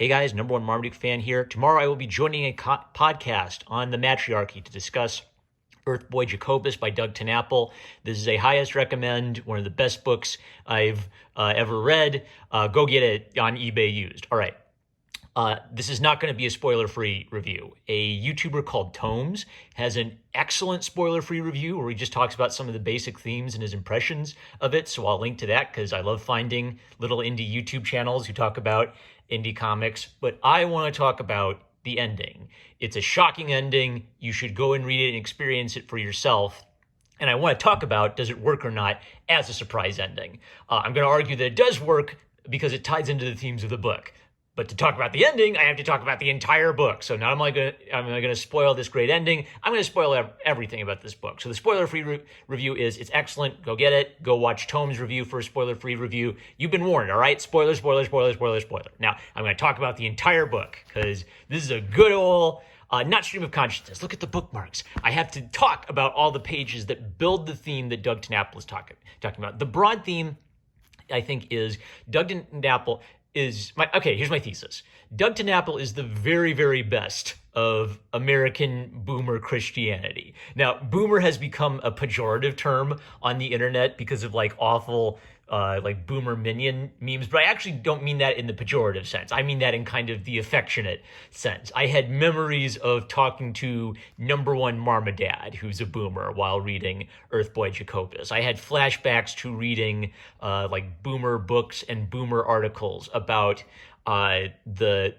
Hey guys, number one Marmaduke fan here. Tomorrow I will be joining a podcast on the matriarchy to discuss Earthboy Jacobus by Doug TenNapel. This is a highest recommend, one of the best books I've ever read. Go get it on eBay used. All right. This is not going to be a spoiler-free review. A YouTuber called Tomes has an excellent spoiler-free review where he just talks about some of the basic themes and his impressions of it. So I'll link to that because I love finding little indie YouTube channels who talk about indie comics. But I want to talk about the ending. It's a shocking ending. You should go and read it and experience it for yourself. And I want to talk about, does it work or not as a surprise ending? I'm going to argue that it does work because it ties into the themes of the book. But to talk about the ending, I have to talk about the entire book. So not only am I going to spoil this great ending, I'm going to spoil everything about this book. So the spoiler-free review is, it's excellent. Go get it. Go watch Tome's review for a spoiler-free review. You've been warned, all right? Spoiler, spoiler, spoiler, spoiler, spoiler. Now, I'm going to talk about the entire book because this is a good old, not stream of consciousness. Look at the bookmarks. I have to talk about all the pages that build the theme that Doug TenNapel is talking about. The broad theme, I think, is Doug TenNapel is here's my thesis. Doug TenNapel is the very, very best of American boomer Christianity. Now, boomer has become a pejorative term on the internet because of awful boomer minion memes, but I actually don't mean that in the pejorative sense. I mean that in kind of the affectionate sense. I had memories of talking to number one Marmadad, who's a boomer, while reading Earthboy Jacobus. I had flashbacks to reading boomer books and boomer articles about the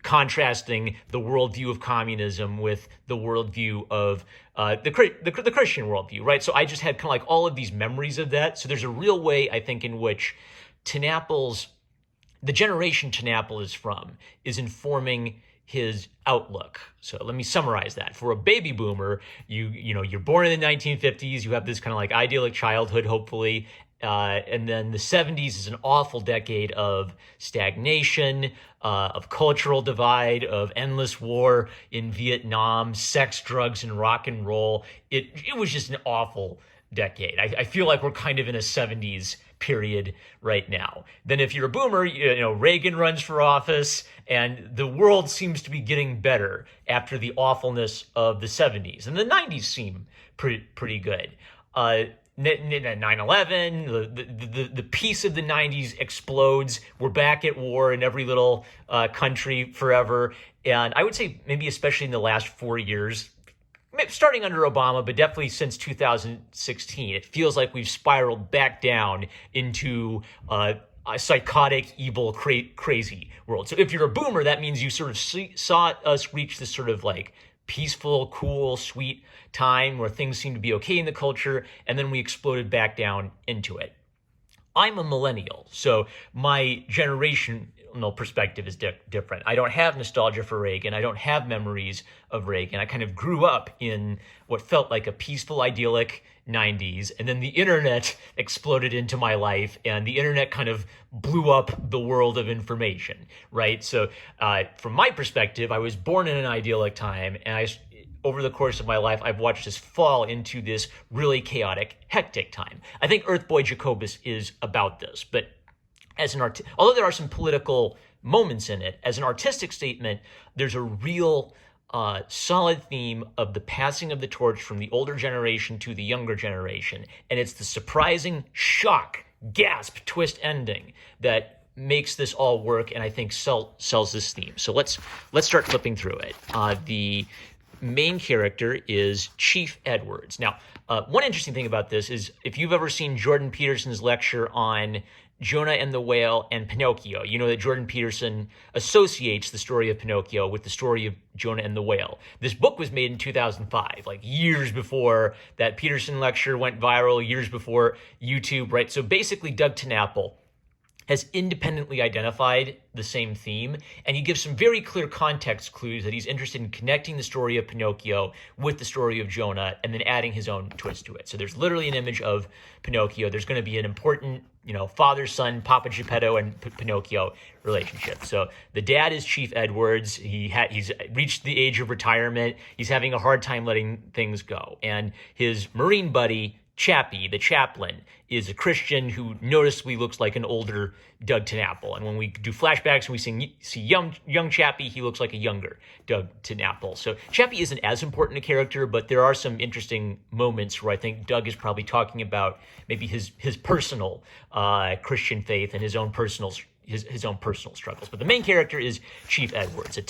contrasting the worldview of communism with the worldview of the Christian worldview, right? So I just had kind of all of these memories of that. So there's a real way, I think, in which the generation TenNapel is from, is informing his outlook. So let me summarize that. For a baby boomer, you're born in the 1950s, you have this kind of idyllic childhood, hopefully. And then the 70s is an awful decade of stagnation, of cultural divide, of endless war in Vietnam, sex, drugs, and rock and roll. It was just an awful decade. I feel like we're kind of in a 70s period right now. Then if you're a boomer, Reagan runs for office, and the world seems to be getting better after the awfulness of the 70s. And the 90s seem pretty good. 9/11, the peace of the 90s explodes. We're back at war in every little country forever. And I would say maybe especially in the last 4 years, starting under Obama, but definitely since 2016, it feels like we've spiraled back down into a psychotic, evil, crazy world. So if you're a boomer, that means you sort of saw us reach this sort of peaceful, cool, sweet time where things seem to be okay in the culture, and then we exploded back down into it. I'm a millennial, so my generational perspective is different. I don't have nostalgia for Reagan. I don't have memories of Reagan. I kind of grew up in what felt like a peaceful, idyllic 90s, and then the internet exploded into my life, and the internet kind of blew up the world of information, right? So from my perspective, I was born in an idyllic time, and over the course of my life, I've watched this fall into this really chaotic, hectic time. I think Earthboy Jacobus is about this, but although there are some political moments in it, as an artistic statement, there's a real solid theme of the passing of the torch from the older generation to the younger generation. And it's the surprising shock, gasp, twist ending that makes this all work, and I think sells this theme. So let's start flipping through it. The main character is Chief Edwards. Now, one interesting thing about this is if you've ever seen Jordan Peterson's lecture on Jonah and the Whale and Pinocchio, you know that Jordan Peterson associates the story of Pinocchio with the story of Jonah and the Whale. This book was made in 2005, years before that Peterson lecture went viral, years before YouTube, right? So basically, Doug TenNapel has independently identified the same theme, and he gives some very clear context clues that he's interested in connecting the story of Pinocchio with the story of Jonah and then adding his own twist to it. So there's literally an image of Pinocchio. There's going to be an important, father-son, Papa Geppetto and Pinocchio relationship. So the dad is Chief Edwards. He's reached the age of retirement. He's having a hard time letting things go. And his Marine buddy, Chappie, the chaplain, is a Christian who noticeably looks like an older Doug TenNapel. And when we do flashbacks and we see young Chappie, he looks like a younger Doug TenNapel. So Chappie isn't as important a character, but there are some interesting moments where I think Doug is probably talking about maybe his personal Christian faith and his own personal struggles. But the main character is Chief Edwards, a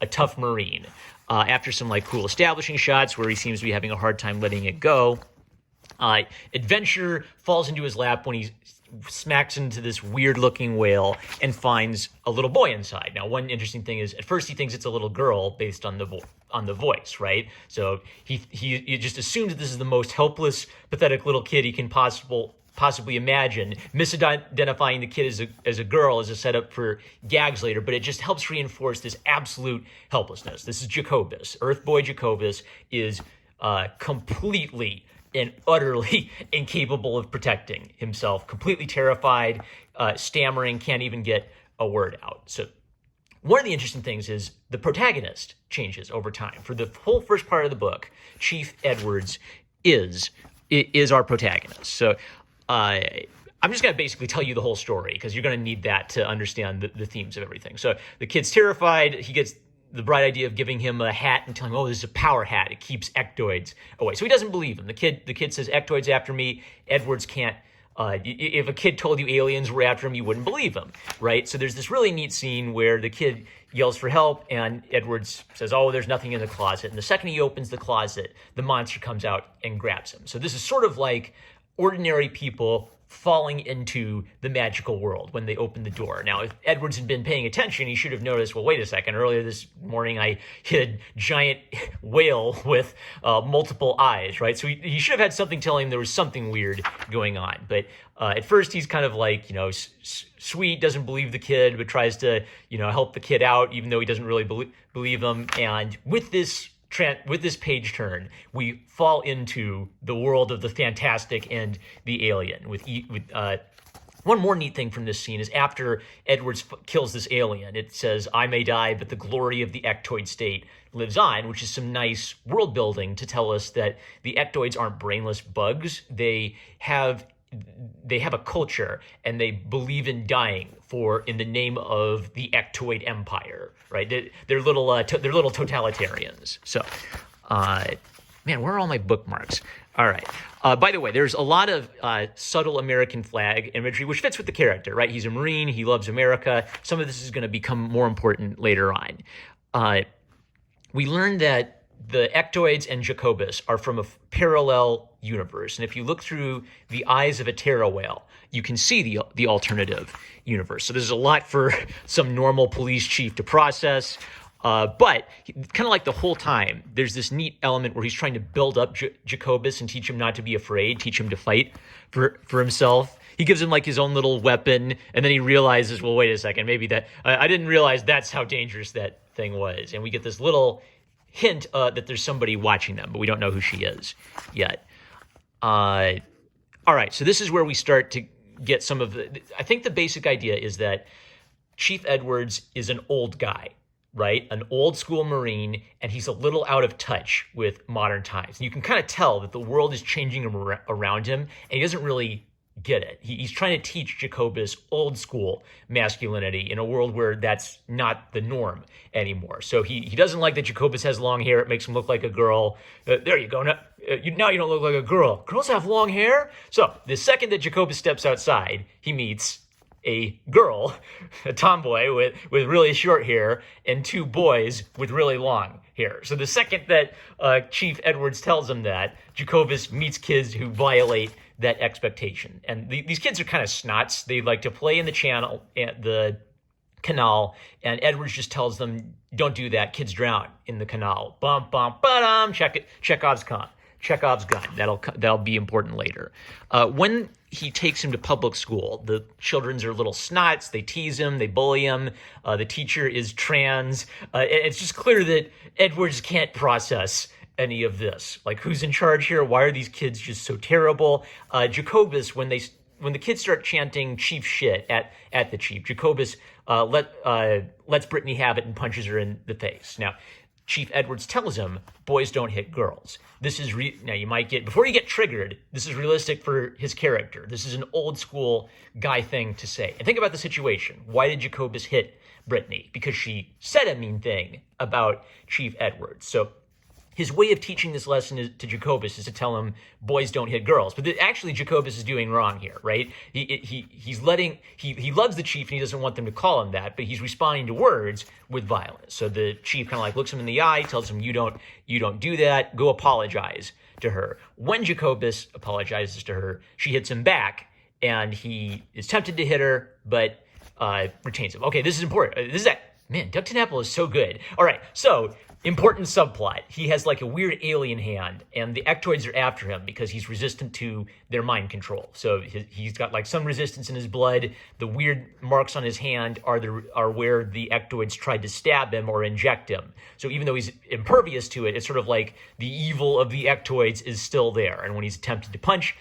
tough Marine. After some cool establishing shots where he seems to be having a hard time letting it go, adventure falls into his lap when he smacks into this weird-looking whale and finds a little boy inside. Now, one interesting thing is, at first he thinks it's a little girl based on the voice, right? So he just assumes that this is the most helpless, pathetic little kid he can possibly imagine. Misidentifying the kid as a girl is a setup for gags later, but it just helps reinforce this absolute helplessness. This is Jacobus. Earthboy Jacobus is completely and utterly incapable of protecting himself, completely terrified, stammering, can't even get a word out. So one of the interesting things is the protagonist changes over time. For the whole first part of the book, Chief Edwards is our protagonist. So I'm just going to basically tell you the whole story because you're going to need that to understand the themes of everything. So the kid's terrified. He gets the bright idea of giving him a hat and telling him, oh, this is a power hat. It keeps ectoids away. So he doesn't believe him. The kid says, ectoids after me. Edwards can't. If a kid told you aliens were after him, you wouldn't believe him, right? So there's this really neat scene where the kid yells for help and Edwards says, oh, there's nothing in the closet. And the second he opens the closet, the monster comes out and grabs him. So this is sort of like ordinary people falling into the magical world when they open the door. Now, if Edwards had been paying attention, he should have noticed, well, wait a second, earlier this morning I hit a giant whale with multiple eyes, right? So he should have had something telling him there was something weird going on. But at first he's kind of like, sweet, doesn't believe the kid, but tries to, help the kid out, even though he doesn't really believe him. And with this page turn, we fall into the world of the fantastic and the alien. With one more neat thing from this scene is after Edwards kills this alien, it says, I may die, but the glory of the ectoid state lives on, which is some nice world building to tell us that the ectoids aren't brainless bugs. They have a culture and they believe in dying in the name of the ectoid empire, right? They're little totalitarians. So, man, where are all my bookmarks? All right. By the way, there's a lot of subtle American flag imagery, which fits with the character, right? He's a Marine. He loves America. Some of this is going to become more important later on. We learned that the ectoids and Jacobus are from a parallel universe. And if you look through the eyes of a Terra whale, you can see the alternative universe. So there's a lot for some normal police chief to process. But kind of like the whole time, there's this neat element where he's trying to build up Jacobus and teach him not to be afraid, teach him to fight for himself. He gives him his own little weapon, and then he realizes, well, wait a second, maybe I didn't realize that's how dangerous that thing was. And we get this little hint that there's somebody watching them, but we don't know who she is yet. All right, so this is where we start to get some of I think the basic idea is that Chief Edwards is an old guy, right? An old school Marine, and he's a little out of touch with modern times. And you can kind of tell that the world is changing around him, and he doesn't really get it. He's trying to teach Jacobus old school masculinity in a world where that's not the norm anymore. So he doesn't like that Jacobus has long hair. It makes him look like a girl. There you go. Now you don't look like a girl. Girls have long hair. So the second that Jacobus steps outside, he meets a girl, a tomboy with really short hair, and two boys with really long hair. So the second that Chief Edwards tells him that, Jacobus meets kids who violate that expectation. And these kids are kind of snots. They like to play in the canal, and Edwards just tells them, don't do that. Kids drown in the canal. Bum, bum, ba-dum. Chekhov's gun. That'll be important later. When he takes him to public school, the children's are little snots. They tease him. They bully him. The teacher is trans. It's just clear that Edwards can't process any of this. Who's in charge here? Why are these kids just so terrible? Jacobus, when the kids start chanting chief shit at the chief, Jacobus lets Brittany have it and punches her in the face. Now, Chief Edwards tells him, boys don't hit girls. This is now you might get, before you get triggered, this is realistic for his character. This is an old school guy thing to say. And think about the situation. Why did Jacobus hit Brittany? Because she said a mean thing about Chief Edwards. So his way of teaching this lesson to Jacobus is to tell him boys don't hit girls. But actually Jacobus is doing wrong here, right? He loves the chief and he doesn't want them to call him that, but he's responding to words with violence. So the chief kind of like looks him in the eye, tells him, you don't do that, go apologize to her. When Jacobus apologizes to her, she hits him back and he is tempted to hit her, but retains him. Okay, this is important. Man, Doug TenNapel is so good. All right, so important subplot. He has like a weird alien hand, and the ectoids are after him because he's resistant to their mind control. So he's got like some resistance in his blood. The weird marks on his hand are where the ectoids tried to stab him or inject him. So even though he's impervious to it, it's sort of like the evil of the ectoids is still there. And when he's attempted to punch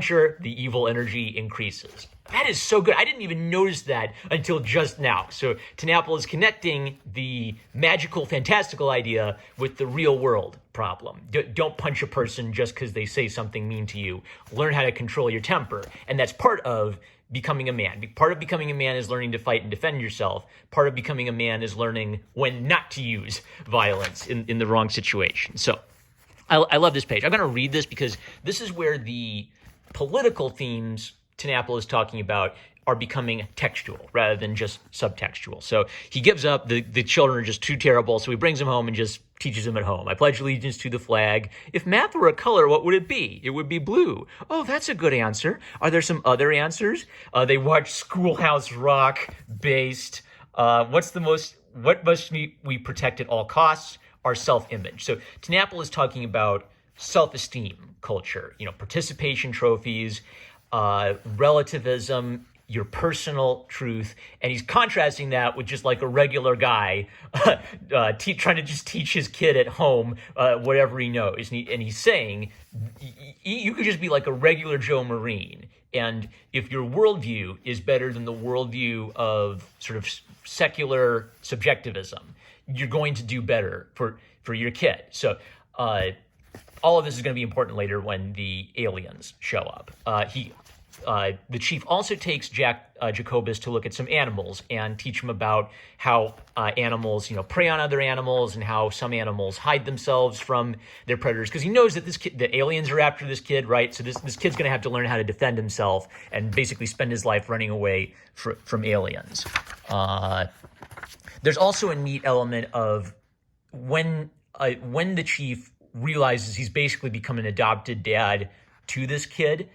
her, the evil energy increases. That is so good. I didn't even notice that until just now. So TenNapel is connecting the magical, fantastical idea with the real world problem. Don't punch a person just because they say something mean to you. Learn how to control your temper. And that's part of becoming a man. Part of becoming a man is learning to fight and defend yourself. Part of becoming a man is learning when not to use violence in the wrong situation. So I love this page. I'm going to read this because this is where the political themes TenNapel is talking about are becoming textual rather than just subtextual. So he gives up. The children are just too terrible, so he brings them home and just teaches them at home. I pledge allegiance to the flag. If math were a color, what would it be? It would be blue. Oh, that's a good answer. Are there some other answers? They watch Schoolhouse Rock based. What must we protect at all costs? Our self-image. So TenNapel is talking about self-esteem culture, participation trophies, relativism, your personal truth, and he's contrasting that with just like a regular guy trying to just teach his kid at home whatever he knows. And he's saying you could just be like a regular Joe Marine, and if your worldview is better than the worldview of sort of secular subjectivism, you're going to do better for your kid. So all of this is going to be important later when the aliens show up. The chief also takes Jacobus to look at some animals and teach him about how animals, prey on other animals and how some animals hide themselves from their predators. Because he knows that the aliens are after this kid, right? So this kid's going to have to learn how to defend himself and basically spend his life running away from aliens. There's also a neat element of when the chief realizes he's basically become an adopted dad to this kid,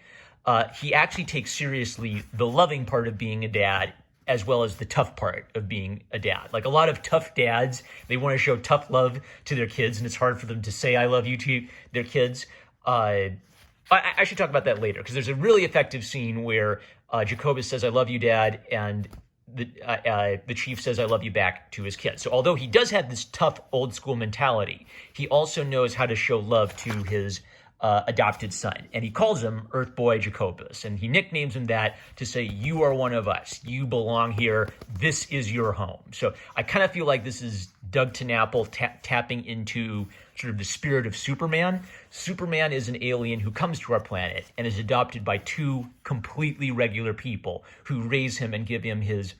he actually takes seriously the loving part of being a dad as well as the tough part of being a dad. Like a lot of tough dads, they want to show tough love to their kids, and it's hard for them to say I love you to their kids. I should talk about that later, because there's a really effective scene where Jacobus says I love you, Dad, and the chief says I love you back to his kid. So although he does have this tough old school mentality, he also knows how to show love to his adopted son, and he calls him Earthboy Jacobus, and he nicknames him that to say you are one of us, you belong here, this is your home. So I kind of feel like this is Doug TenNapel tapping into sort of the spirit of Superman. Superman is an alien who comes to our planet and is adopted by two completely regular people who raise him and give him his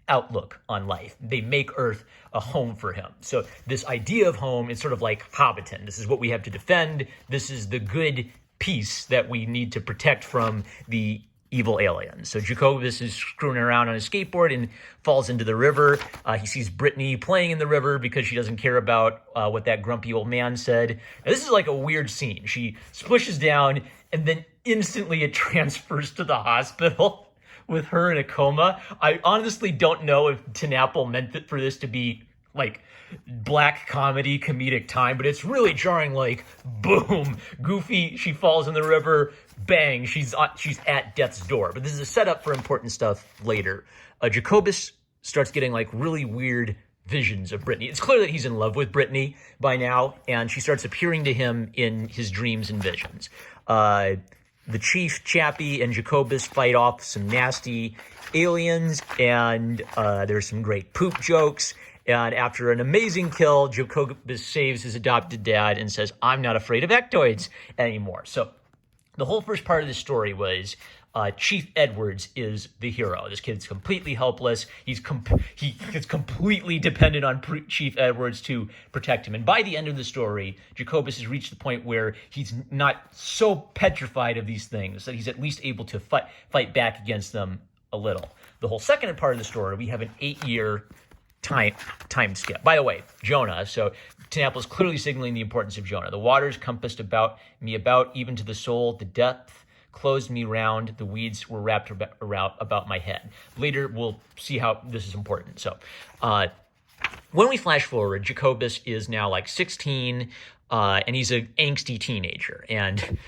outlook on life. They make Earth a home for him. So this idea of home is sort of like Hobbiton. This is what we have to defend. This is the good piece that we need to protect from the evil aliens. So Jacobus is screwing around on his skateboard and falls into the river. He sees Brittany playing in the river because she doesn't care about what that grumpy old man said. Now, this is like a weird scene. She splishes down and then instantly it transfers to the hospital with her in a coma. I honestly don't know if TenNapel meant it for this to be like black comedy, comedic time, but it's really jarring. Like, boom, Goofy, she falls in the river, bang, she's at death's door. But this is a setup for important stuff later. Jacobus starts getting like really weird visions of Brittany. It's clear that he's in love with Brittany by now, and she starts appearing to him in his dreams and visions. The chief, Chappie, and Jacobus fight off some nasty aliens, and there's some great poop jokes. And after an amazing kill, Jacobus saves his adopted dad and says, I'm not afraid of ectoids anymore. So the whole first part of the story was Chief Edwards is the hero. This kid's completely helpless. He is completely dependent on Chief Edwards to protect him. And by the end of the story, Jacobus has reached the point where he's not so petrified of these things that he's at least able to fight back against them a little. The whole second part of the story, we have an 8-year time skip. By the way, Jonah. So Tanapel is clearly signaling the importance of Jonah. The waters compassed me about, even to the soul. The depth closed me round. The weeds were wrapped around about my head. Later, we'll see how this is important. So when we flash forward, Jacobus is now like 16, and he's an angsty teenager. And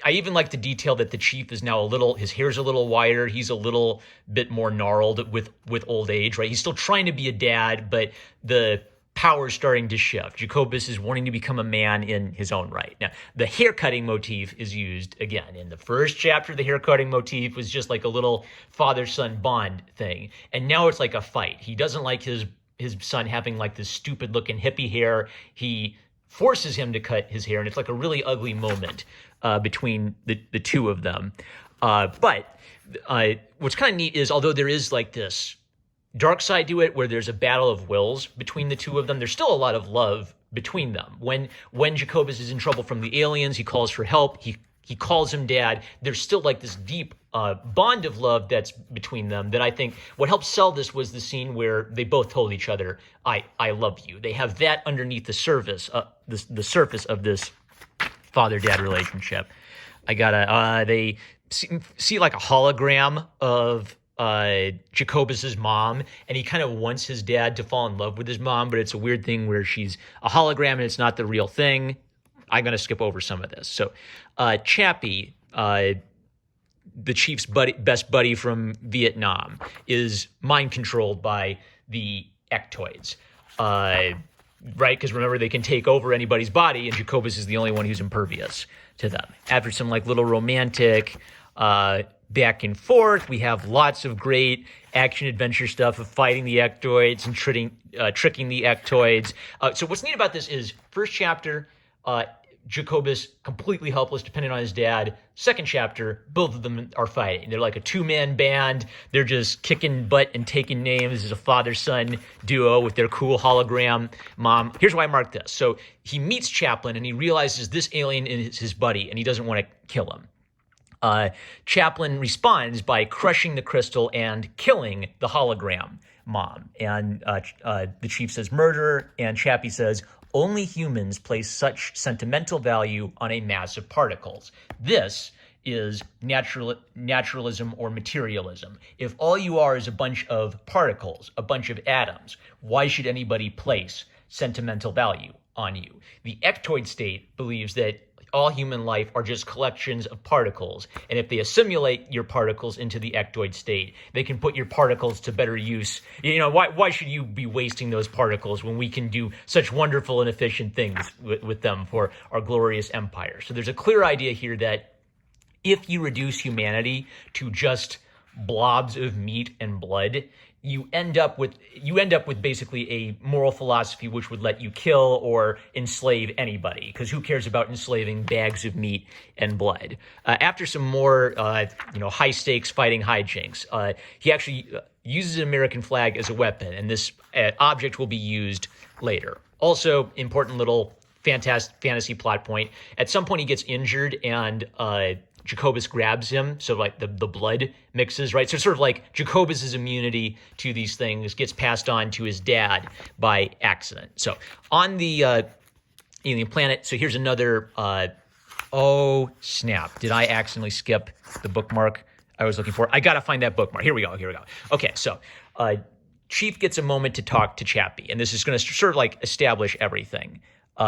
I even like the detail that the chief is now his hair's a little wider. He's a little bit more gnarled with old age, right? He's still trying to be a dad, but the power's starting to shift. Jacobus is wanting to become a man in his own right. Now, the haircutting motif is used again. In the first chapter, the haircutting motif was just like a little father-son bond thing. And now it's like a fight. He doesn't like his son having like this stupid looking hippie hair. He forces him to cut his hair, and it's like a really ugly moment between the two of them. But what's kind of neat is, although there is like this dark side to it where there's a battle of wills between the two of them, there's still a lot of love between them. When Jacobus is in trouble from the aliens, he calls for help. He calls him dad. There's still like this deep bond of love that's between them that I think what helped sell this was the scene where they both told each other, I love you. They have that underneath the surface of this father-dad relationship. They see like a hologram of Jacobus's mom, and he kind of wants his dad to fall in love with his mom, but it's a weird thing where she's a hologram and it's not the real thing. I'm going to skip over some of this. So Chappie, the chief's best buddy from Vietnam, is mind-controlled by the ectoids. Right? Because remember, they can take over anybody's body, and Jacobus is the only one who's impervious to them. After some like little romantic back and forth, we have lots of great action-adventure stuff of fighting the ectoids and tricking the ectoids. So what's neat about this is, first chapter, Jacobus completely helpless, dependent on his dad. Second chapter, both of them are fighting. They're like a two-man band. They're just kicking butt and taking names. This is a father-son duo with their cool hologram mom. Here's why I marked this. So he meets Chaplin, and he realizes this alien is his buddy, and he doesn't want to kill him. Chaplin responds by crushing the crystal and killing the hologram mom. And the chief says murder, and Chappie says, only humans place such sentimental value on a mass of particles. This is naturalism or materialism. If all you are is a bunch of particles, a bunch of atoms, why should anybody place sentimental value on you? The ectoid state believes that all human life are just collections of particles, and if they assimilate your particles into the ectoid state, they can put your particles to better use. You know, why should you be wasting those particles when we can do such wonderful and efficient things with them for our glorious empire? So there's a clear idea here that if you reduce humanity to just blobs of meat and blood, you end up with basically a moral philosophy which would let you kill or enslave anybody, because who cares about enslaving bags of meat and blood? After some more high stakes fighting hijinks, he actually uses an American flag as a weapon, and this object will be used later. Also, important little fantasy plot point. At some point, he gets injured, and Jacobus grabs him, so like the blood mixes, right? So sort of like Jacobus's immunity to these things gets passed on to his dad by accident. So on the alien planet, so here's another, oh snap, did I accidentally skip the bookmark I was looking for? I gotta find that bookmark. Here we go. Okay, so Chief gets a moment to talk to Chappie, and this is gonna sort of like establish everything.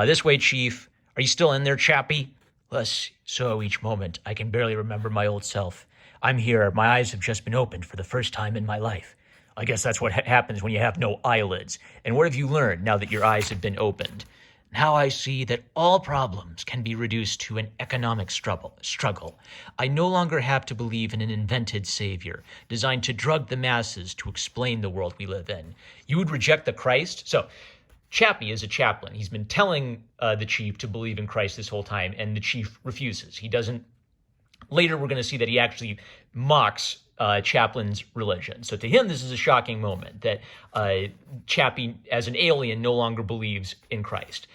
This way, Chief, are you still in there, Chappie? Less so each moment. I can barely remember my old self. I'm here. My eyes have just been opened for the first time in my life. I guess that's what happens when you have no eyelids. And what have you learned now that your eyes have been opened? Now I see that all problems can be reduced to an economic struggle. I no longer have to believe in an invented savior designed to drug the masses to explain the world we live in. You would reject the Christ? So Chappie is a chaplain. He's been telling the chief to believe in Christ this whole time, and the chief refuses. He doesn't. Later, we're going to see that he actually mocks Chaplin's religion. So to him, this is a shocking moment that Chappie, as an alien, no longer believes in Christ.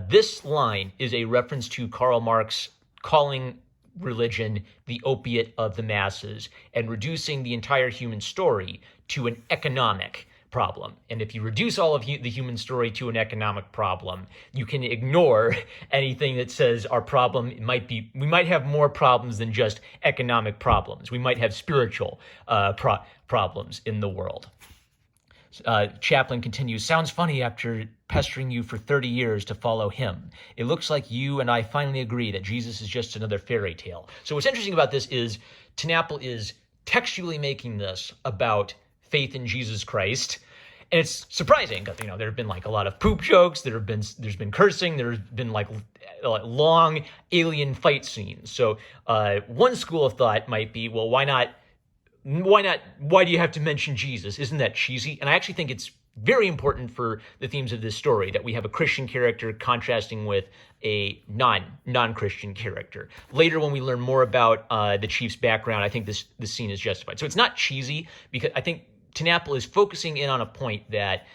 This line is a reference to Karl Marx calling religion the opiate of the masses and reducing the entire human story to an economic problem. And if you reduce all of the human story to an economic problem, you can ignore anything that says our problem we might have more problems than just economic problems. We might have spiritual problems in the world. Chaplin continues, sounds funny after pestering you for 30 years to follow him. It looks like you and I finally agree that Jesus is just another fairy tale. So what's interesting about this is TNAPL is textually making this about faith in Jesus Christ. And it's surprising because, there have been like a lot of poop jokes. There's been cursing. There's been like long alien fight scenes. So one school of thought might be, well, why not? Why do you have to mention Jesus? Isn't that cheesy? And I actually think it's very important for the themes of this story that we have a Christian character contrasting with a non-Christian character. Later, when we learn more about the chief's background, I think this scene is justified. So it's not cheesy because I think TNAPL is focusing in on a point that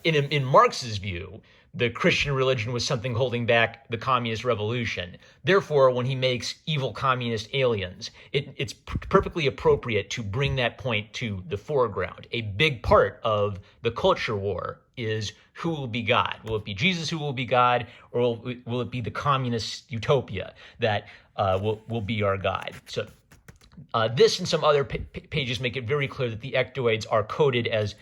in Marx's view, the Christian religion was something holding back the communist revolution. Therefore, when he makes evil communist aliens, it's perfectly appropriate to bring that point to the foreground. A big part of the culture war is who will be God? Will it be Jesus who will be God, or will it be the communist utopia that will be our God? So this and some other pages make it very clear that the ectoids are coded as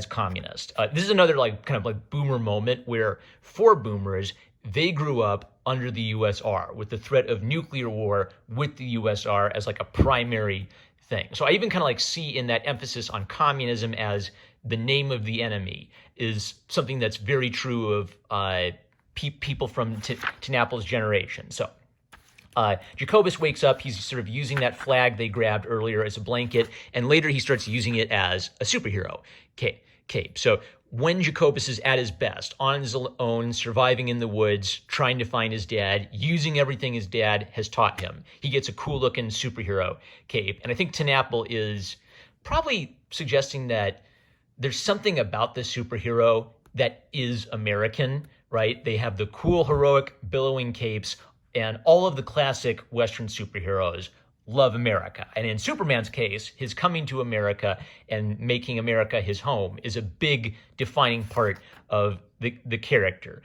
communist. This is another kind of boomer moment where for boomers, they grew up under the USR with the threat of nuclear war with the USR as like a primary thing. So I even kind of see in that emphasis on communism as the name of the enemy is something that's very true of people from TNAPL's generation. So Jacobus wakes up. He's sort of using that flag they grabbed earlier as a blanket, and later he starts using it as a superhero cape. So when Jacobus is at his best, on his own, surviving in the woods, trying to find his dad, using everything his dad has taught him, he gets a cool-looking superhero cape. And I think TNAPL is probably suggesting that there's something about this superhero that is American, right? They have the cool, heroic, billowing capes, and all of the classic Western superheroes love America. And in Superman's case, his coming to America and making America his home is a big defining part of the character.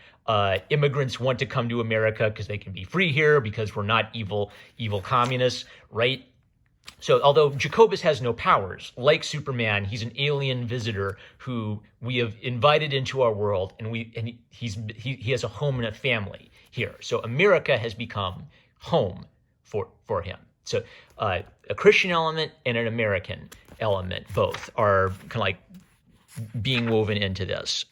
Immigrants want to come to America because they can be free here, because we're not evil communists, right? So although Jacobus has no powers, like Superman, he's an alien visitor who we have invited into our world, and he has a home and a family here. So America has become home for him. So a Christian element and an American element both are kind of being woven into this.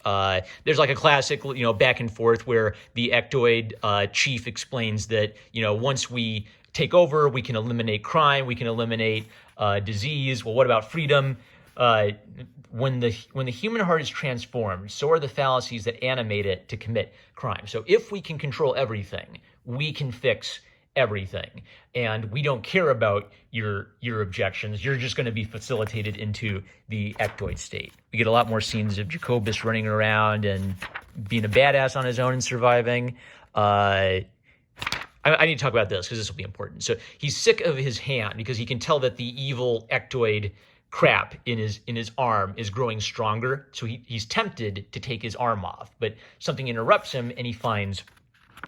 There's a classic, back and forth where the ectoid chief explains that, once we take over, we can eliminate crime, we can eliminate disease. Well, what about freedom? When the human heart is transformed, so are the fallacies that animate it to commit crime. So if we can control everything, we can fix everything. And we don't care about your objections. You're just going to be facilitated into the ectoid state. We get a lot more scenes of Jacobus running around and being a badass on his own and surviving. I need to talk about this because this will be important. So he's sick of his hand because he can tell that the evil ectoid crap in his arm is growing stronger. So he's tempted to take his arm off, but something interrupts him and he finds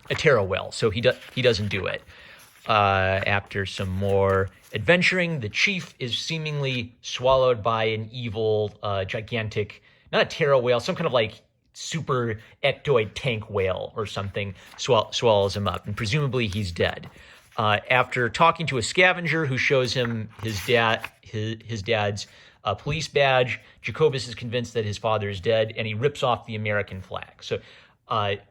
a Terra whale. So he doesn't do it. After some more adventuring, the chief is seemingly swallowed by an evil, gigantic, not a Terra whale, some kind of super ectoid tank whale or something swallows him up, and presumably he's dead. After talking to a scavenger who shows him his dad's police badge, Jacobus is convinced that his father is dead, and he rips off the American flag. So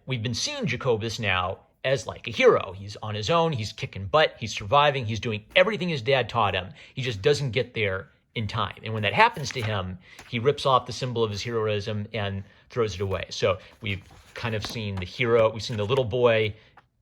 we've been seeing Jacobus now as like a hero. He's on his own. He's kicking butt. He's surviving. He's doing everything his dad taught him. He just doesn't get there in time. And when that happens to him, he rips off the symbol of his heroism and throws it away. So we've kind of seen the hero. We've seen the little boy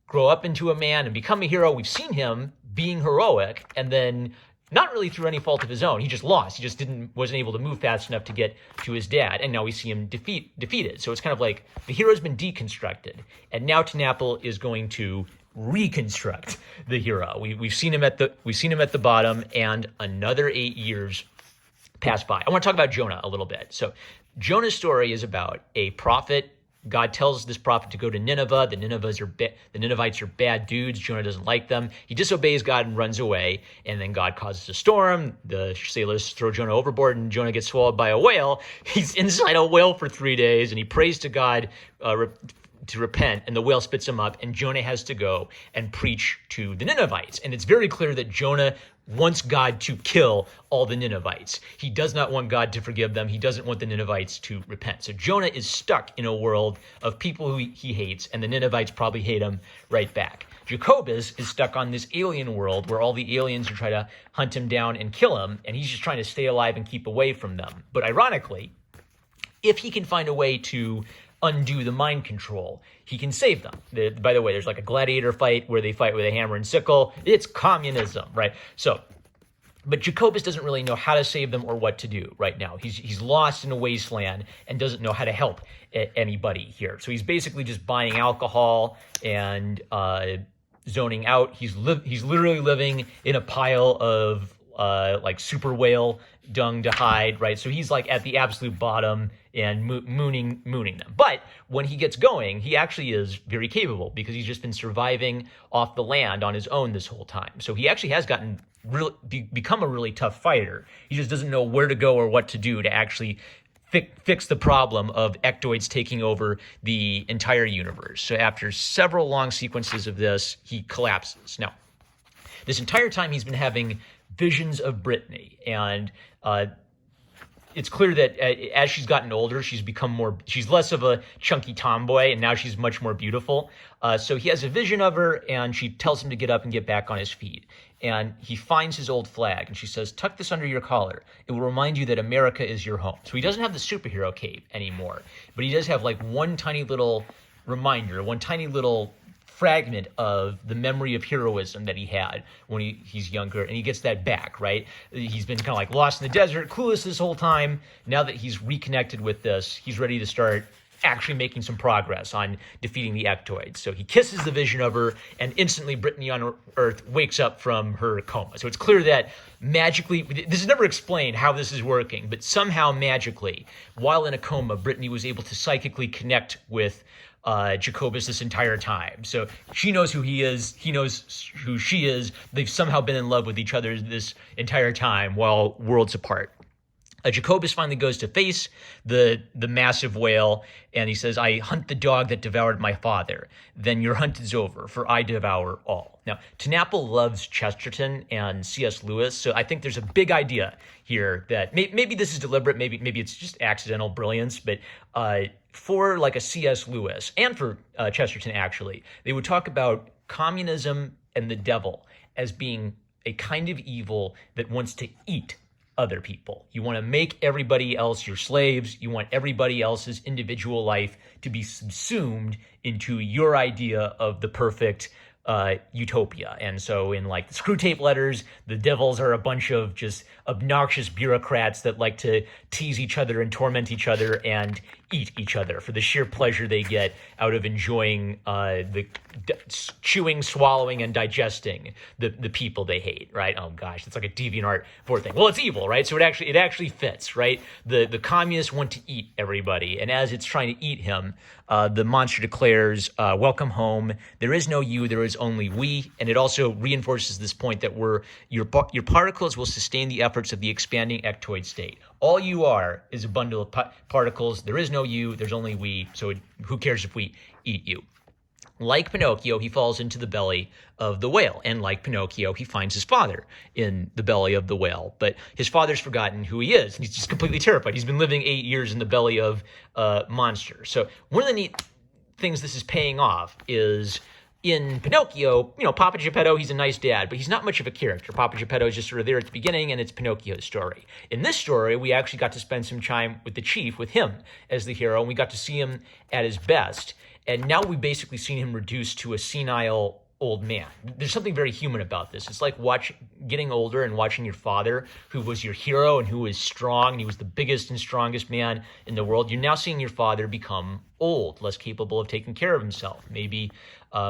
grow up into a man and become a hero. We've seen him being heroic, and then not really through any fault of his own. He just lost. He just wasn't able to move fast enough to get to his dad, and now we see him defeated. So it's kind of like the hero's been deconstructed, and now Tnapple is going to reconstruct the hero. We've seen him at the bottom, and another 8 years pass by. I want to talk about Jonah a little bit. So Jonah's story is about a prophet. God tells this prophet to go to Nineveh. The Ninevites are bad dudes. Jonah doesn't like them. He disobeys God and runs away. And then God causes a storm. The sailors throw Jonah overboard, and Jonah gets swallowed by a whale. He's inside a whale for 3 days, and he prays to God to repent, and the whale spits him up, and Jonah has to go and preach to the Ninevites. And it's very clear that Jonah wants God to kill all the Ninevites. He does not want God to forgive them. He doesn't want the Ninevites to repent. So Jonah is stuck in a world of people who he hates, and the Ninevites probably hate him right back. Jacobus is stuck on this alien world where all the aliens are trying to hunt him down and kill him, and he's just trying to stay alive and keep away from them. But ironically, if he can find a way to undo the mind control, he can save them. By the way, there's like a gladiator fight where they fight with a hammer and sickle. It's communism, right? So, but Jacobus doesn't really know how to save them or what to do right now. He's lost in a wasteland and doesn't know how to help anybody here. So he's basically just buying alcohol and zoning out. He's literally living in a pile of like super whale dung to hide, right? So he's like at the absolute bottom and mooning them. But when he gets going, he actually is very capable because he's just been surviving off the land on his own this whole time. So he actually has become a really tough fighter. He just doesn't know where to go or what to do to actually fix the problem of ectoids taking over the entire universe. So after several long sequences of this, he collapses. Now, this entire time he's been having visions of Brittany, and it's clear that as she's gotten older, she's less of a chunky tomboy, and now she's much more beautiful. So he has a vision of her, and she tells him to get up and get back on his feet. And he finds his old flag, and she says, "Tuck this under your collar. It will remind you that America is your home." So he doesn't have the superhero cape anymore, but he does have like one tiny little reminder, one tiny little fragment of the memory of heroism that he had when he's younger, and he gets that back, right? He's been kind of like lost in the desert, clueless this whole time. Now that he's reconnected with this, he's ready to start actually making some progress on defeating the ectoids. So he kisses the vision of her, and instantly Brittany on Earth wakes up from her coma. So it's clear that magically, this is never explained how this is working, but somehow magically, while in a coma, Brittany was able to psychically connect with Jacobus this entire time. So she knows who he is. He knows who she is. They've somehow been in love with each other this entire time while worlds apart. Jacobus finally goes to face the massive whale, and he says, "I hunt the dog that devoured my father. Then your hunt is over, for I devour all." Now, Tnapple loves Chesterton and C.S. Lewis, so I think there's a big idea here that maybe this is deliberate, maybe it's just accidental brilliance, but for like a C.S. Lewis and for Chesterton, actually, they would talk about communism and the devil as being a kind of evil that wants to eat other people. You want to make everybody else your slaves. You want everybody else's individual life to be subsumed into your idea of the perfect utopia. And so in like the Screw Tape Letters, the devils are a bunch of just obnoxious bureaucrats that like to tease each other and torment each other and eat each other for the sheer pleasure they get out of enjoying the chewing, swallowing, and digesting the people they hate, right? Oh gosh, it's like a DeviantArt 4 thing. Well, it's evil, right? So it actually fits, right? The communists want to eat everybody, and as it's trying to eat him, the monster declares, "Welcome home. There is no you, there is only we." And it also reinforces this point that your particles will sustain the efforts of the expanding ectoid state. All you are is a bundle of particles. There is no you, there's only we, so who cares if we eat you? Like Pinocchio, he falls into the belly of the whale. And like Pinocchio, he finds his father in the belly of the whale. But his father's forgotten who he is. And he's just completely terrified. He's been living 8 years in the belly of a monster. So one of the neat things this is paying off is in Pinocchio, Papa Geppetto, he's a nice dad, but he's not much of a character. Papa Geppetto is just sort of there at the beginning, and it's Pinocchio's story. In this story, we actually got to spend some time with the chief, with him as the hero, and we got to see him at his best. And now we've basically seen him reduced to a senile old man. There's something very human about this. It's like getting older and watching your father, who was your hero and who was strong, and he was the biggest and strongest man in the world. You're now seeing your father become old, less capable of taking care of himself, maybe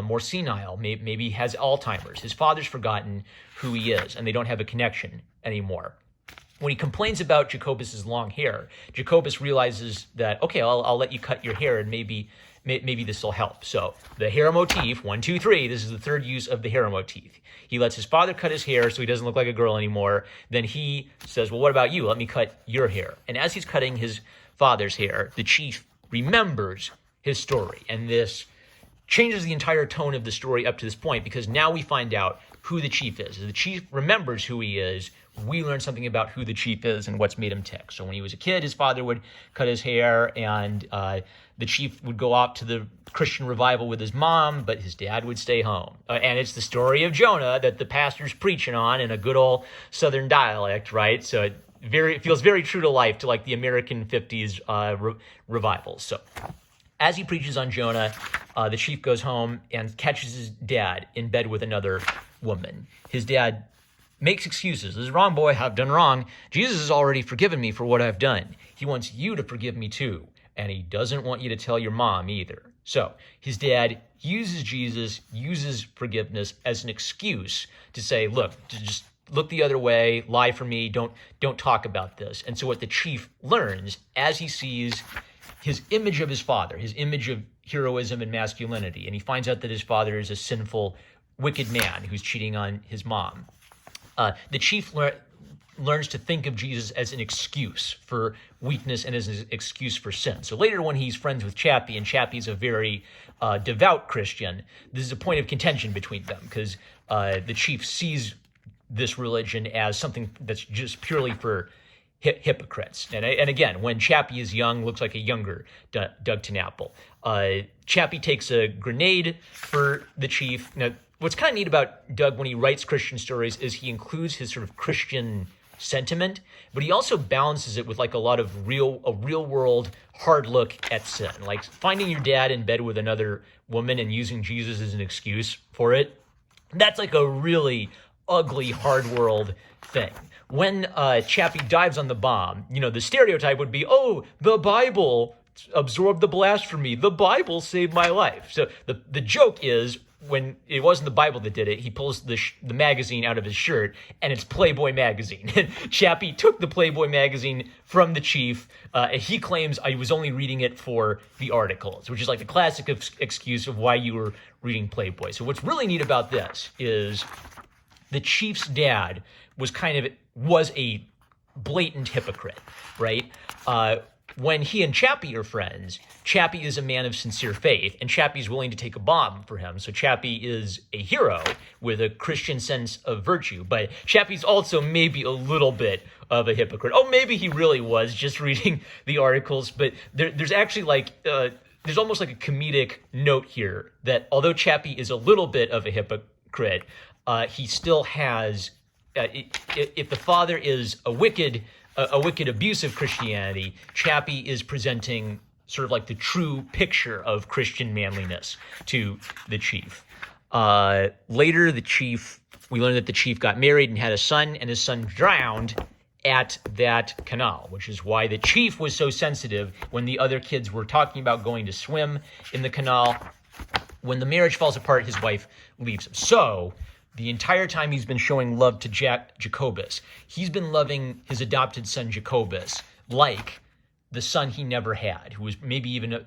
more senile, maybe has Alzheimer's. His father's forgotten who he is, and they don't have a connection anymore. When he complains about Jacobus's long hair, Jacobus realizes that, okay, I'll let you cut your hair, and maybe this will help. So the hero motif, 1, 2, 3, this is the third use of the hero motif. He lets his father cut his hair so he doesn't look like a girl anymore. Then he says, well, what about you? Let me cut your hair. And as he's cutting his father's hair, the chief remembers his story. And this changes the entire tone of the story up to this point, because now we find out who the chief is. As the chief remembers who he is, we learn something about who the chief is and what's made him tick. So when he was a kid, his father would cut his hair, and the chief would go out to the Christian revival with his mom, but his dad would stay home. And it's the story of Jonah that the pastor's preaching on in a good old Southern dialect, right? So it feels very true to life, to like the American 50s revivals. So as he preaches on Jonah, the chief goes home and catches his dad in bed with another woman. His dad makes excuses. This is wrong, boy. I've done wrong. Jesus has already forgiven me for what I've done. He wants you to forgive me too. And he doesn't want you to tell your mom either. So his dad uses Jesus, uses forgiveness as an excuse to say, look, just look the other way, lie for me, don't talk about this. And so what the chief learns as he sees his image of his father, his image of heroism and masculinity, and he finds out that his father is a sinful, wicked man who's cheating on his mom. The chief learns to think of Jesus as an excuse for weakness and as an excuse for sin. So later when he's friends with Chappie, and Chappie's a very devout Christian, this is a point of contention between them, because the chief sees this religion as something that's just purely for hypocrites. And again, when Chappie is young, looks like a younger Doug TenNapel. Chappie takes a grenade for the chief. Now, what's kind of neat about Doug when he writes Christian stories is he includes his sort of Christian sentiment, but he also balances it with like a lot of a real world hard look at sin, like finding your dad in bed with another woman and using Jesus as an excuse for it. That's like a really ugly, hard world thing. When Chappie dives on the bomb, the stereotype would be, oh, the Bible absorbed the blast for me. The Bible saved my life. So the joke is, when it wasn't the Bible that did it, he pulls the magazine out of his shirt, and it's Playboy magazine. And Chappie took the Playboy magazine from the chief, and he claims I was only reading it for the articles, which is like the classic excuse of why you were reading Playboy. So what's really neat about this is the chief's dad was a blatant hypocrite, right? When he and Chappie are friends, Chappie is a man of sincere faith, and Chappie's willing to take a bomb for him. So Chappie is a hero with a Christian sense of virtue, but Chappie's also maybe a little bit of a hypocrite. Oh, maybe he really was just reading the articles, but there's actually there's almost like a comedic note here that although Chappie is a little bit of a hypocrite, he still has, if the father is a wicked, abusive Christianity, Chappie is presenting sort of like the true picture of Christian manliness to the chief. Later, we learned that the chief got married and had a son, and his son drowned at that canal, which is why the chief was so sensitive when the other kids were talking about going to swim in the canal. When the marriage falls apart, his wife leaves him. So the entire time he's been showing love to Jacobus, he's been loving his adopted son Jacobus like the son he never had, who was maybe even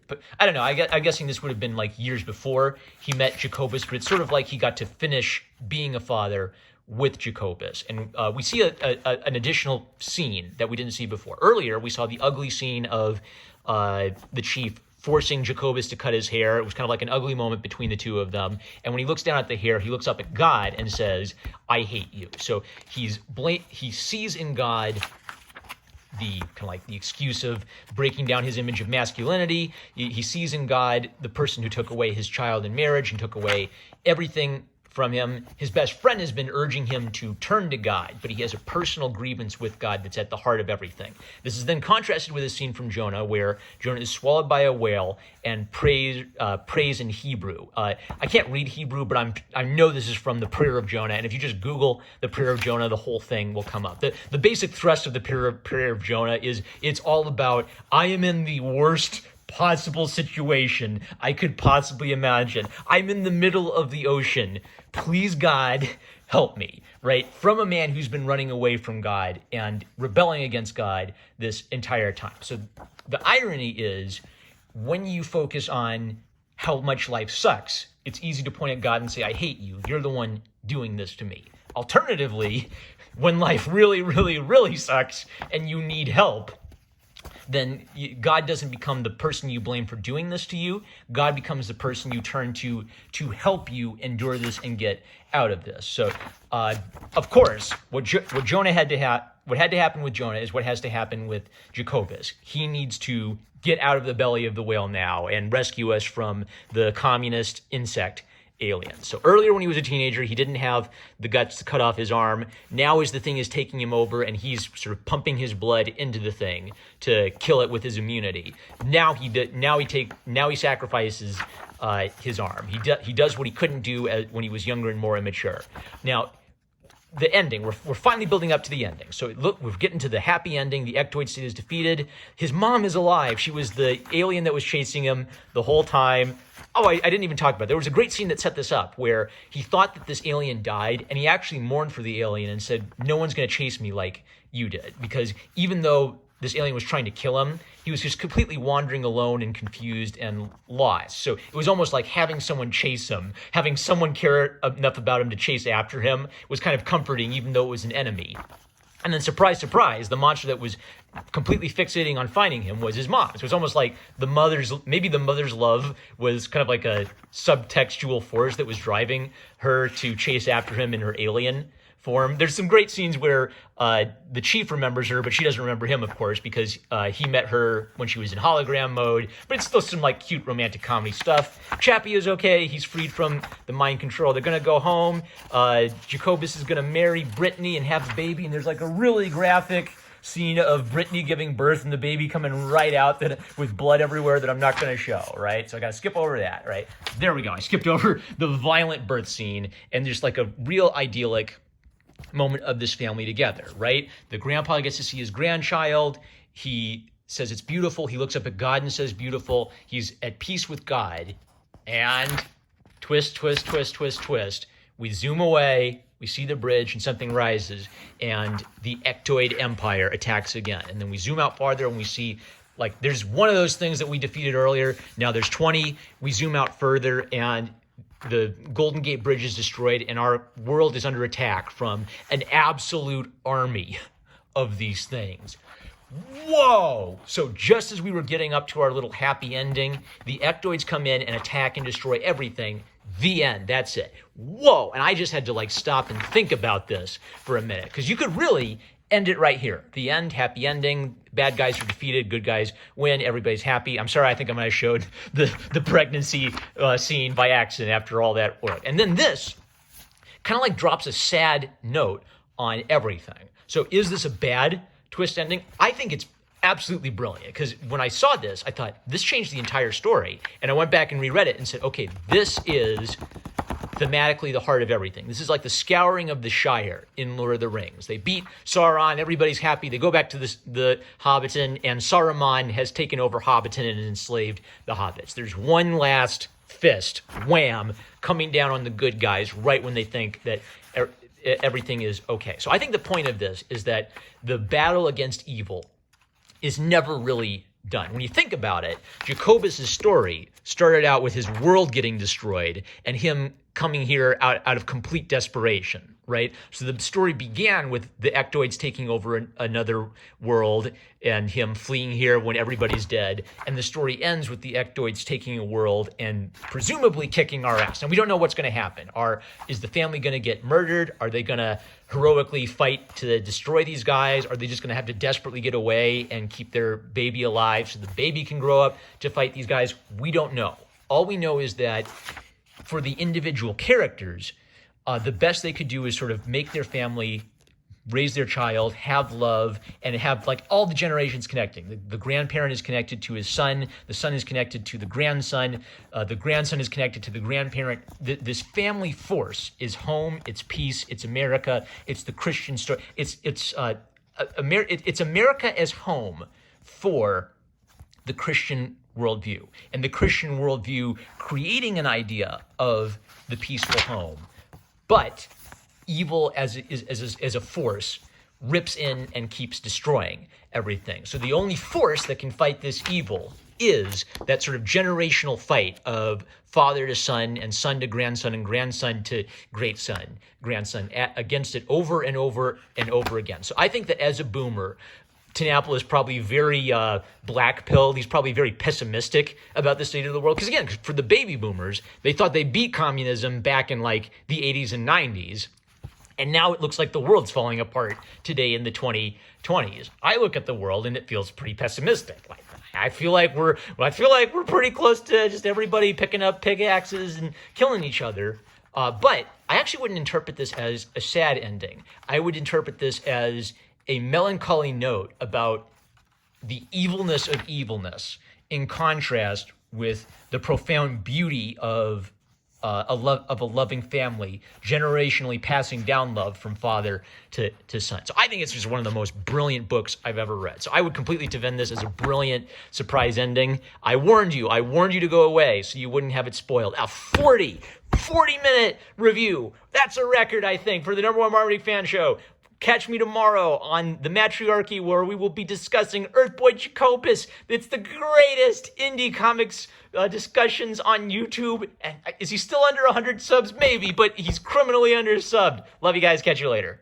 but I don't know. I'm guessing this would have been like years before he met Jacobus, but it's sort of like he got to finish being a father with Jacobus. And we see an additional scene that we didn't see before. Earlier, we saw the ugly scene of the chief forcing Jacobus to cut his hair. It was kind of like an ugly moment between the two of them. And when he looks down at the hair, he looks up at God and says, I hate you. So he sees in God the kind of like the excuse of breaking down his image of masculinity. He sees in God the person who took away his child in marriage and took away everything from him. His best friend has been urging him to turn to God, but he has a personal grievance with God that's at the heart of everything. This is then contrasted with a scene from Jonah where Jonah is swallowed by a whale and prays in Hebrew. I can't read Hebrew, but I know this is from the prayer of Jonah, and if you just Google the prayer of Jonah, the whole thing will come up. The basic thrust of the prayer of Jonah is it's all about, I am in the worst possible situation I could possibly imagine. I'm in the middle of the ocean. Please, God, help me, right? From a man who's been running away from God and rebelling against God this entire time. So the irony is, when you focus on how much life sucks, it's easy to point at God and say, I hate you. You're the one doing this to me. Alternatively, when life really, really, really sucks and you need help, then God doesn't become the person you blame for doing this to you. God becomes the person you turn to help you endure this and get out of this. So, of course, what had to happen with Jonah is what has to happen with Jacobus. He needs to get out of the belly of the whale now and rescue us from the communist insect alien. So earlier when he was a teenager, he didn't have the guts to cut off his arm. Now as the thing is taking him over and he's sort of pumping his blood into the thing to kill it with his immunity. Now he sacrifices his arm. He does what he couldn't do when he was younger and more immature. Now, the ending, we're finally building up to the ending. So look, we're getting to the happy ending. The ectoid state is defeated. His mom is alive. She was the alien that was chasing him the whole time. Oh, I didn't even talk about it. There was a great scene that set this up where he thought that this alien died, and he actually mourned for the alien and said, no one's going to chase me like you did. Because even though this alien was trying to kill him, he was just completely wandering alone and confused and lost. So it was almost like having someone chase him, having someone care enough about him to chase after him was kind of comforting, even though it was an enemy. And then surprise, surprise, the monster that was completely fixating on finding him was his mom. So it was almost like the mother's love was kind of like a subtextual force that was driving her to chase after him in her alien form. There's some great scenes where the chief remembers her, but she doesn't remember him, of course, because he met her when she was in hologram mode. But it's still some like cute romantic comedy stuff. Chappie is okay. He's freed from the mind control. They're going to go home. Jacobus is going to marry Brittany and have a baby. And there's like a really graphic scene of Brittany giving birth and the baby coming right out with blood everywhere that I'm not going to show, right? So I got to skip over that, right? There we go. I skipped over the violent birth scene, and there's like a real idyllic moment of this family together, right? The grandpa gets to see his grandchild. He says it's beautiful. He looks up at God and says beautiful. He's at peace with God. And twist, twist, twist, twist, twist. We zoom away. We see the bridge and something rises, and the ectoid empire attacks again. And then we zoom out farther and we see, like, there's one of those things that we defeated earlier. Now there's 20. We zoom out further and the Golden Gate Bridge is destroyed, and our world is under attack from an absolute army of these things. Whoa! So just as we were getting up to our little happy ending, the ectoids come in and attack and destroy everything. The end. That's it. Whoa! And I just had to like stop and think about this for a minute, because you could really end it right here. The end, happy ending, bad guys are defeated, good guys win, everybody's happy. I'm sorry, I think I might have showed the pregnancy scene by accident after all that work. And then this kind of like drops a sad note on everything. So is this a bad twist ending? I think it's absolutely brilliant, because when I saw this, I thought, this changed the entire story. And I went back and reread it and said, okay, this is thematically the heart of everything. This is like the scouring of the Shire in Lord of the Rings. They beat Sauron, everybody's happy. They go back to the Hobbiton, and Saruman has taken over Hobbiton and enslaved the hobbits. There's one last fist, wham, coming down on the good guys right when they think that everything is okay. So I think the point of this is that the battle against evil is never really done. When you think about it, Jacobus' story started out with his world getting destroyed and him coming here out of complete desperation, right? So the story began with the ectoids taking over another world and him fleeing here when everybody's dead. And the story ends with the ectoids taking a world and presumably kicking our ass. And we don't know what's going to happen. Is the family going to get murdered? Are they going to heroically fight to destroy these guys? Are they just going to have to desperately get away and keep their baby alive so the baby can grow up to fight these guys? We don't know. All we know is that for the individual characters, the best they could do is sort of make their family, raise their child, have love, and have like all the generations connecting. The grandparent is connected to his son. The son is connected to the grandson. The grandson is connected to the grandparent. This family force is home. It's peace. It's America. It's the Christian story. It's America as home for the Christian worldview, and the Christian worldview creating an idea of the peaceful home. But evil as a force rips in and keeps destroying everything. So the only force that can fight this evil is that sort of generational fight of father to son and son to grandson and grandson to grandson against it over and over and over again. So I think that as a boomer, Tinapple is probably very black-pilled. He's probably very pessimistic about the state of the world. Because again, for the baby boomers, they thought they beat communism back in like the 80s and 90s. And now it looks like the world's falling apart today in the 2020s. I look at the world and it feels pretty pessimistic. Like I feel like we're pretty close to just everybody picking up pickaxes and killing each other. But I actually wouldn't interpret this as a sad ending. I would interpret this as a melancholy note about the evilness of evilness in contrast with the profound beauty of a loving family, generationally passing down love from father to son. So I think it's just one of the most brilliant books I've ever read. So I would completely defend this as a brilliant surprise ending. I warned you to go away so you wouldn't have it spoiled. A 40-minute review. That's a record, I think, for the #1 Marmaduke Fan Show. Catch me tomorrow on The Matriarchy, where we will be discussing Earthboy Jacobus. It's the greatest indie comics discussions on YouTube. And is he still under 100 subs? Maybe, but he's criminally undersubbed. Love you guys. Catch you later.